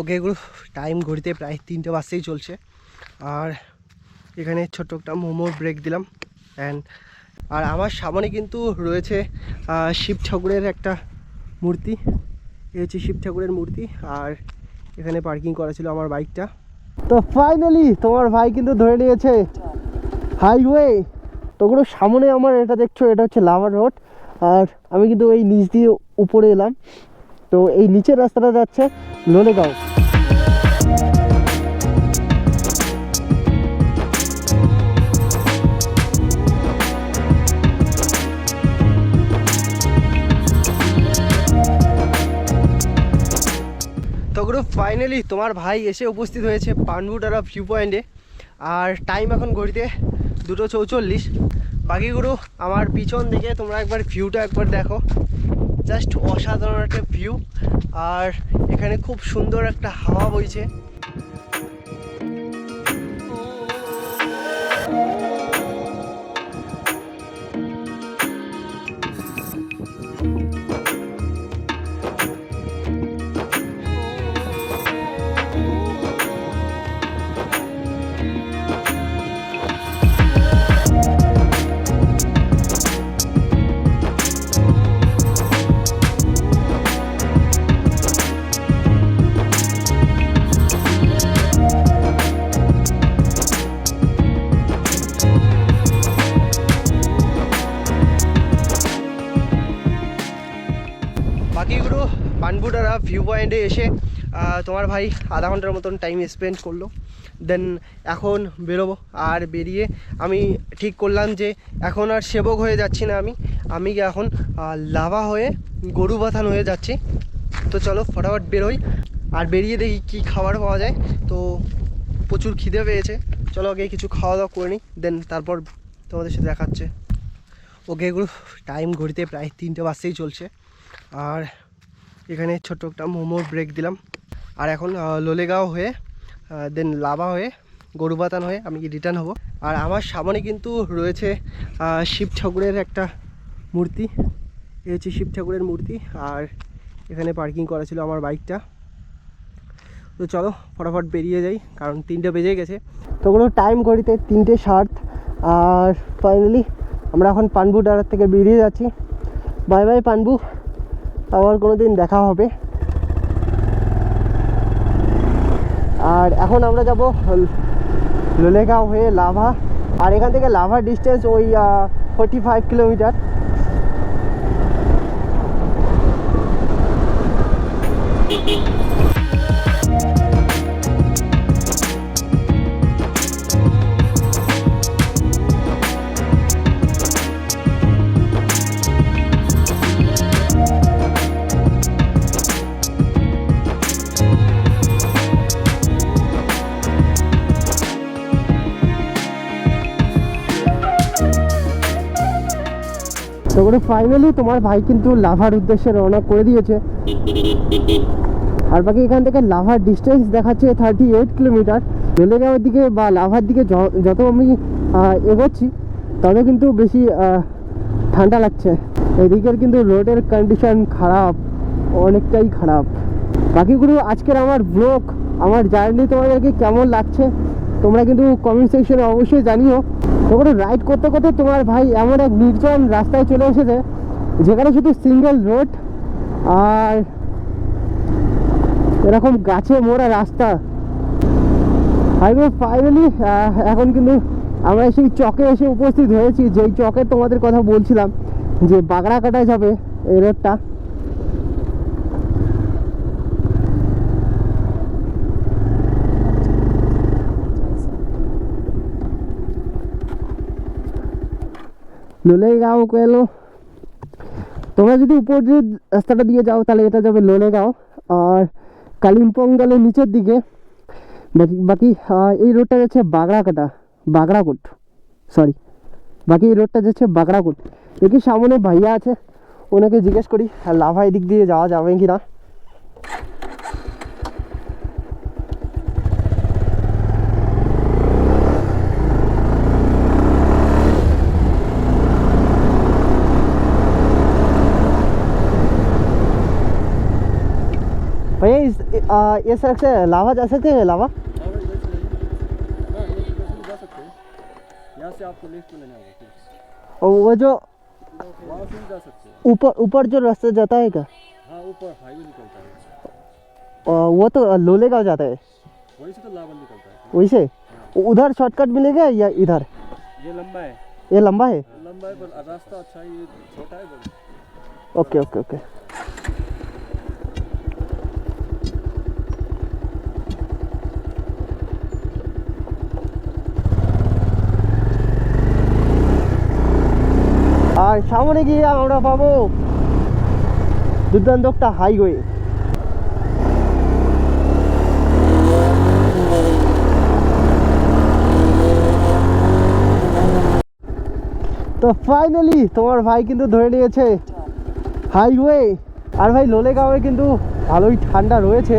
ওকে এগুলো টাইম ঘড়িতে প্রায় 3টে বাজতেই চলছে। আর এখানে ছোট্ট একটা মোমোর ব্রেক দিলাম। আর আমার সামনে কিন্তু রয়েছে শিব ঠাকুরের একটা মূর্তি। এই হচ্ছে শিব ঠাকুরের মূর্তি। আর এখানে পার্কিং করা ছিল আমার বাইকটা। তো ফাইনালি তোমার ভাই কিন্তু ধরে নিয়েছে হাইওয়ে। তো ওগুলো সামনে আমার এটা দেখছো, এটা হচ্ছে লাভার রোড। আর আমি কিন্তু এই নিচ দিয়ে উপরে এলাম। তো এই নিচের রাস্তাটা যাচ্ছে লোলেগাঁও। তো গ্রুপ ফাইনালি তোমার ভাই এসে উপস্থিত হয়েছে পানবুটারা ভিউ পয়েন্টে। আর টাইম এখন ঘড়িতে 2:44। বাকিগুলো আমার পিছন দিকে তোমরা একবার ভিউটা একবার দেখো, জাস্ট অসাধারণ একটা ভিউ। আর এখানে খুব সুন্দর একটা হাওয়া বইছে। বাকিগুলো পানবুটারা ভিউ পয়েন্টে এসে তোমার ভাই আধা ঘন্টার মতন টাইম স্পেন্ড করলো। দেন এখন বেরোবো। আর বেরিয়ে আমি ঠিক করলাম যে এখন আর সেবক হয়ে যাচ্ছি না, আমি এখন লাভা হয়ে গরু বাথান হয়ে যাচ্ছি। তো চলো ফটাফট বেরোই আর বেরিয়ে দেখি কী খাবার পাওয়া যায়। তো প্রচুর খিদে পেয়েছে, চলো আগে কিছু খাওয়া দাওয়া করে নিই, দেন তারপর তোমাদের সাথে দেখাচ্ছে। ওকে এগুলো টাইম ঘড়িতে প্রায় 3টে বাজতেই চলছে। আর এখানে ছোট্ট একটা মোমোর ব্রেক দিলাম। আর এখন লোলেগাঁও হয়ে দেন লাভা হয়ে গরুবাতান হয়ে আমি রিটার্ন হব। আর আমার সামনে কিন্তু রয়েছে শিব ঠাকুরের একটা মূর্তি। এই হচ্ছে শিব ঠাকুরের মূর্তি। আর এখানে পার্কিং করা ছিল আমার বাইকটা। তো চলো ফটাফট বেরিয়ে যাই, কারণ 3টে বেজে গেছে। তো কোনো টাইম ঘড়িতে 3:60। আর ফাইনালি আমরা এখন পানবুটার থেকে বেরিয়ে যাচ্ছি। বাই বাই পানবু, আবার কোনো দিন দেখা হবে। আর এখন আমরা যাব লোলেগাঁও হয়ে লাভা। আর এখান থেকে লাভার ডিস্টেন্স ওই 45 কিলোমিটার। তো ফাইনালি তোমার ভাই কিন্তু লাভার উদ্দেশ্যে রওনা করে দিয়েছে। আর বাকি এখান থেকে লাভার ডিস্টেন্স দেখাচ্ছে 38 কিলোমিটার। লোলেগাঁওয়ের দিকে বা লাভার দিকে যত আমি এগোচ্ছি তত কিন্তু বেশি ঠান্ডা লাগছে। এদিকের কিন্তু রোডের কন্ডিশন খারাপ, অনেকটাই খারাপ। বাকিগুলো আজকের আমার ব্লগ, আমার জার্নি তোমাদেরকে কেমন লাগছে তোমরা কিন্তু কমেন্ট সেকশনে অবশ্যই জানিও। তো রাইড করতে করতে তোমার ভাই এমন এক নির্জন রাস্তায় চলে এসেছে যেখানে শুধু সিঙ্গেল রোড আর এরকম গাছে মোড়া রাস্তা। ফাইনালি এখন কিন্তু আমরা সেই চকে এসে উপস্থিত হয়েছি, যেই চকে তোমাদের কথা বলছিলাম যে বাগড়া কাটায় যাবে এই রোডটা। লোলেগাঁও এলো। তোমরা যদি উপর যে রাস্তাটা দিয়ে যাও তাহলে এটা যাবে লোলেগাঁও। আর কালিম্পং গেলে নিচের দিকে। বাকি এই রোডটা যাচ্ছে বাগড়াকোট সরি। বাকি এই রোডটা যাচ্ছে বাগড়াকোট। দেখি সামনে ভাইয়া আছে, ওনাকে জিজ্ঞেস করি আর লাভা এদিক দিয়ে যাওয়া যাবে কি না। भैया ये सड़क से लावा जा सकते हैं? लावा जा सकते हैं, यहाँ से आपको लेफ्ट में लेना होगा, और वो जो वहाँ से भी जा सकते हैं। ऊपर ऊपर जो रास्ता जाता है क्या? हाँ, ऊपर हाईवे निकलता है, वो तो लोलेगांव जाता है, वहीं से तो लावल निकलता है। वहीं से उधर शॉर्टकट मिलेगा या इधर? ये लंबा है, ये लंबा है। लंबा है पर रास्ता अच्छा है, ये छोटा है पर। Okay okay okay. আর সামনে গিয়ে আমরা পাবো দুর্দান্ত একটা হাইওয়ে। তো ফাইনালি তোমার ভাই কিন্তু ধরে নিয়েছে হাইওয়ে। আর ভাই লোলেগাঁওয়ে কিন্তু ভালোই ঠান্ডা রয়েছে।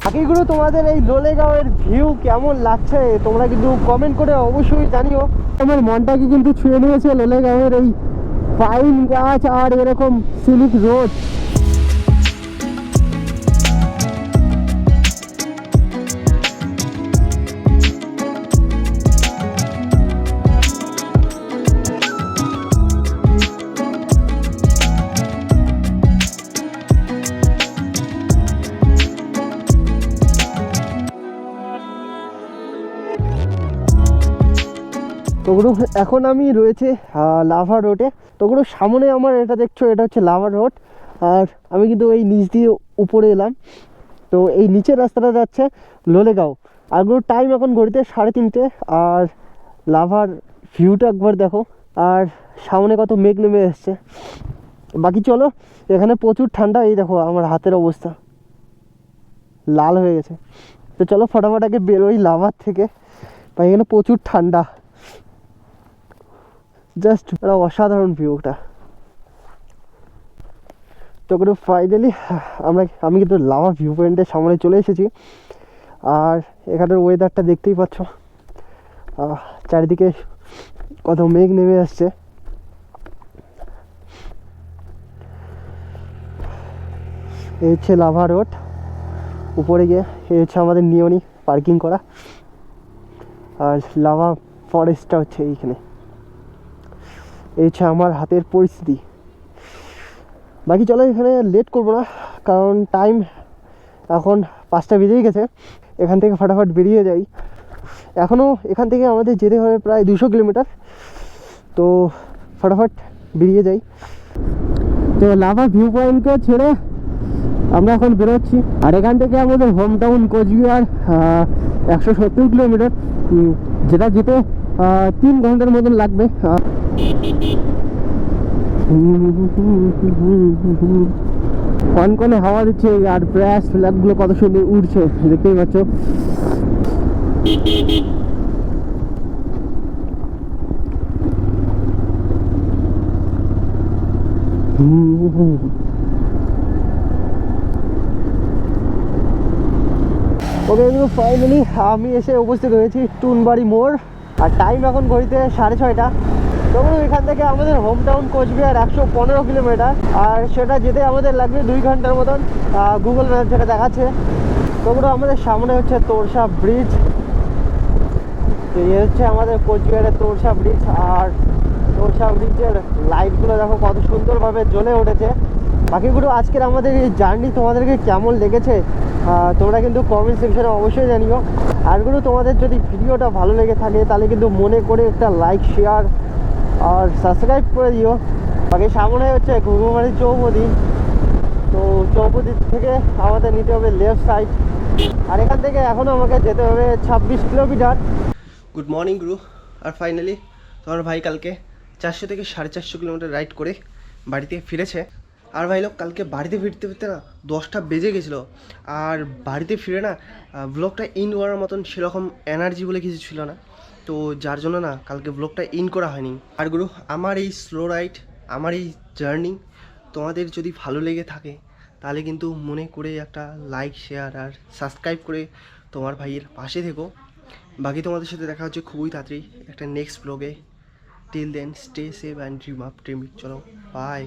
বাকিগুলো তোমাদের এই লোলেগাঁওয়ের ভিউ কেমন লাগছে তোমরা কিন্তু কমেন্ট করে অবশ্যই জানিও। আমার মনটাকে কিন্তু ছুঁয়ে নিয়েছে লোলেগাঁওয়ের এই পাইন গাছ আর এরকম সিলিক রোড। তোগুলো এখন আমি রয়েছে লাভা রোডে। তোগুলো সামনে আমার এটা দেখছো, এটা হচ্ছে লাভা রোড। আর আমি কিন্তু এই নিচ দিয়ে উপরে এলাম। তো এই নিচের রাস্তাটা যাচ্ছে লোলেগাঁও। আরগুলো টাইম এখন ঘড়িতে 3:30। আর লাভার ভিউটা একবার দেখো, আর সামনে কত মেঘ নেমে এসছে। বাকি চলো, এখানে প্রচুর ঠান্ডা। এই দেখো আমার হাতের অবস্থা লাল হয়ে গেছে। তো চলো ফটাফট আগে বেরোই লাভার থেকে, বা এখানে প্রচুর ঠান্ডা। জাস্ট একটা অসাধারণ ভিউটা। তো ফাইনালি আমি কিন্তু লাভা ভিউ পয়েন্টের সামনে চলে এসেছি। আর এখানের ওয়েদারটা দেখতেই পাচ্ছ, চারিদিকে কত মেঘ নেমে আসছে। এই হচ্ছে লাভা রোড। উপরে গিয়ে এই হচ্ছে আমাদের নিয়নি পার্কিং করা। আর লাভা ফরেস্টটা হচ্ছে এইখানে। এই হচ্ছে আমার হাতের পরিস্থিতি। বাকি চলো, এখানে লেট করবো না, কারণ টাইম এখন 5টা বেজেই গেছে। এখান থেকে ফটাফট বেরিয়ে যাই। এখনও এখান থেকে আমাদের যেতে হবে প্রায় 200 কিলোমিটার। তো ফটাফট বেরিয়ে যাই। তো লাভা ভিউ পয়েন্টকে ছেড়ে আমরা এখন বেরোচ্ছি। আর এখান থেকে আমাদের হোম টাউন কোচবিহার 170 কিলোমিটার, যেটা যেতে 3 ঘন্টার মতন লাগবে। কনকনে হাওয়া দিচ্ছে, আর ব্রাশ ফ্ল্যাগগুলো কত সুন্দর উড়ছে দেখতেই পাচ্ছ। ওকে, ফাইনালি আমি এসে উপস্থিত হয়েছি টুনবাড়ি মোড়। আর টাইম এখন ঘড়িতে 6:30। তবু এখান থেকে আমাদের হোম টাউন কোচবিহার 115 কিলোমিটার, আর সেটা যেতে আমাদের লাগবে 2 ঘন্টার মতন, গুগল ম্যাপ যেটা দেখাচ্ছে। তবু আমাদের সামনে হচ্ছে তোরসা ব্রিজ। এই হচ্ছে আমাদের কোচবিহারের তোরসা ব্রিজ। আর তোরসা ব্রিজের লাইটগুলো দেখো কত সুন্দরভাবে জ্বলে উঠেছে। বাকিগুলো আজকের আমাদের এই জার্নি তোমাদেরকে কেমন লেগেছে তোমরা কিন্তু কমেন্ট সেকশনে অবশ্যই জানিও। আরগুলো তোমাদের যদি ভিডিওটা ভালো লেগে থাকে তাহলে কিন্তু মনে করে একটা লাইক, শেয়ার আর সাবস্ক্রাইব করে দিও। বাকি সামনে হচ্ছে ঘুঘুমারি চৌপতি। তো চৌপতি থেকে আমাদের নিতে হবে লেফট সাইড। আর এখান থেকে এখনও আমাকে যেতে হবে 26 কিলোমিটার। গুড মর্নিং গুরু। আর ফাইনালি তোমার ভাই কালকে 400 থেকে 450 কিলোমিটার রাইড করে বাড়িতে ফিরেছে। আর ভাই লোক কালকে বাড়িতে ফিরতে ফিরতে না 10টা বেজে গেছিলো। আর বাড়িতে ফিরে না ব্লগটা ইন করার মতন সেরকম এনার্জি বলে কিছু ছিল না, তো যার জন্য না কালকে ব্লগটা ইন করা হয়নি। আর গুরু, আমার এই স্লো রাইড, আমার এই জার্নি তোমাদের যদি ভালো লেগে থাকে তাহলে কিন্তু মনে করে একটা লাইক, শেয়ার আর সাবস্ক্রাইব করে তোমার ভাইয়ের পাশে থেকো। বাকি তোমাদের সাথে দেখা হচ্ছে খুবই তাড়াতাড়ি একটা নেক্সট ব্লগে। Till then stay safe and dream up dream. চলো, বাই।